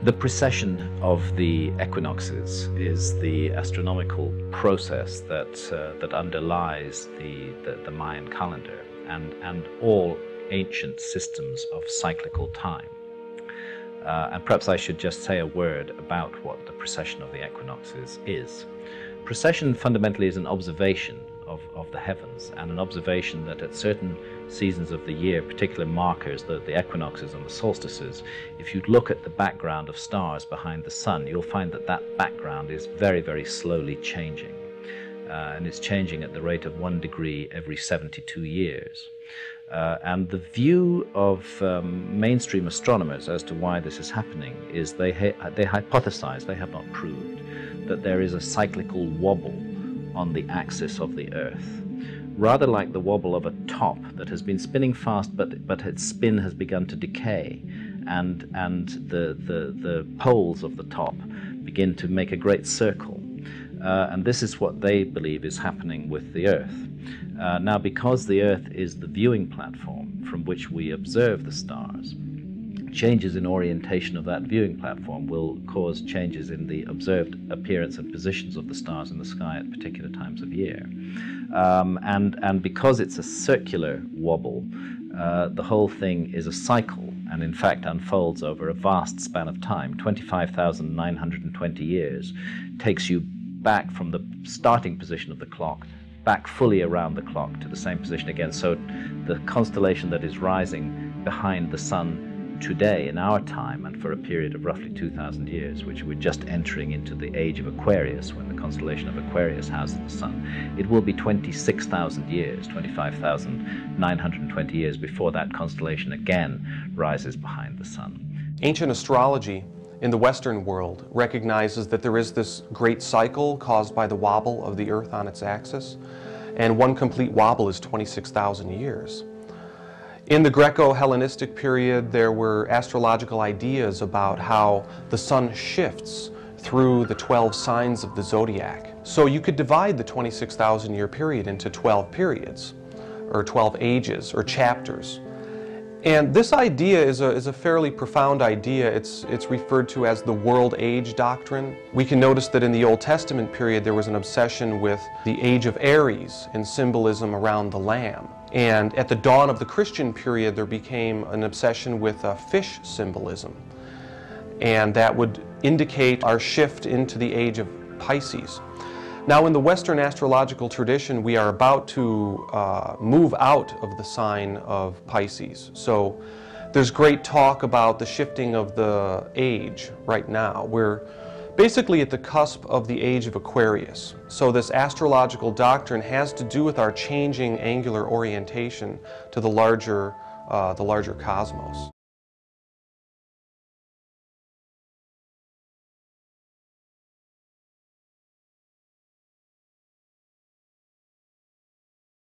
The precession of the equinoxes is the astronomical process that underlies the Mayan calendar and all ancient systems of cyclical time. And perhaps I should just say a word about what the precession of the equinoxes is. Precession fundamentally is an observation of the heavens, and an observation that at certain seasons of the year, particular markers, the equinoxes and the solstices, if you look at the background of stars behind the sun, you'll find that that background is very, very slowly changing. And it's changing at the rate of 1 degree every 72 years. And the view of mainstream astronomers as to why this is happening is they hypothesize, they have not proved, that there is a cyclical wobble on the axis of the Earth, rather like the wobble of a top that has been spinning fast, but its spin has begun to decay, and the poles of the top begin to make a great circle. And this is what they believe is happening with the Earth. Now, because the Earth is the viewing platform from which we observe the stars, changes in orientation of that viewing platform will cause changes in the observed appearance and positions of the stars in the sky at particular times of year. And because it's a circular wobble, the whole thing is a cycle, and in fact unfolds over a vast span of time. 25,920 years takes you back from the starting position of the clock, back fully around the clock to the same position again. So the constellation that is rising behind the sun today in our time, and for a period of roughly 2,000 years, which we're just entering into the age of Aquarius, when the constellation of Aquarius houses the sun, it will be 26,000 years, 25,920 years before that constellation again rises behind the sun. Ancient astrology in the Western world recognizes that there is this great cycle caused by the wobble of the Earth on its axis, and one complete wobble is 26,000 years. In the Greco-Hellenistic period, there were astrological ideas about how the sun shifts through the 12 signs of the zodiac. So you could divide the 26,000 year period into 12 periods, or 12 ages, or chapters. And this idea is a fairly profound idea. It's referred to as the world age doctrine. We can notice that in the Old Testament period there was an obsession with the age of Aries and symbolism around the lamb. And at the dawn of the Christian period there became an obsession with fish symbolism. And that would indicate our shift into the age of Pisces. Now, in the Western astrological tradition, we are about to move out of the sign of Pisces. So there's great talk about the shifting of the age right now. We're basically at the cusp of the age of Aquarius. So this astrological doctrine has to do with our changing angular orientation to the larger cosmos.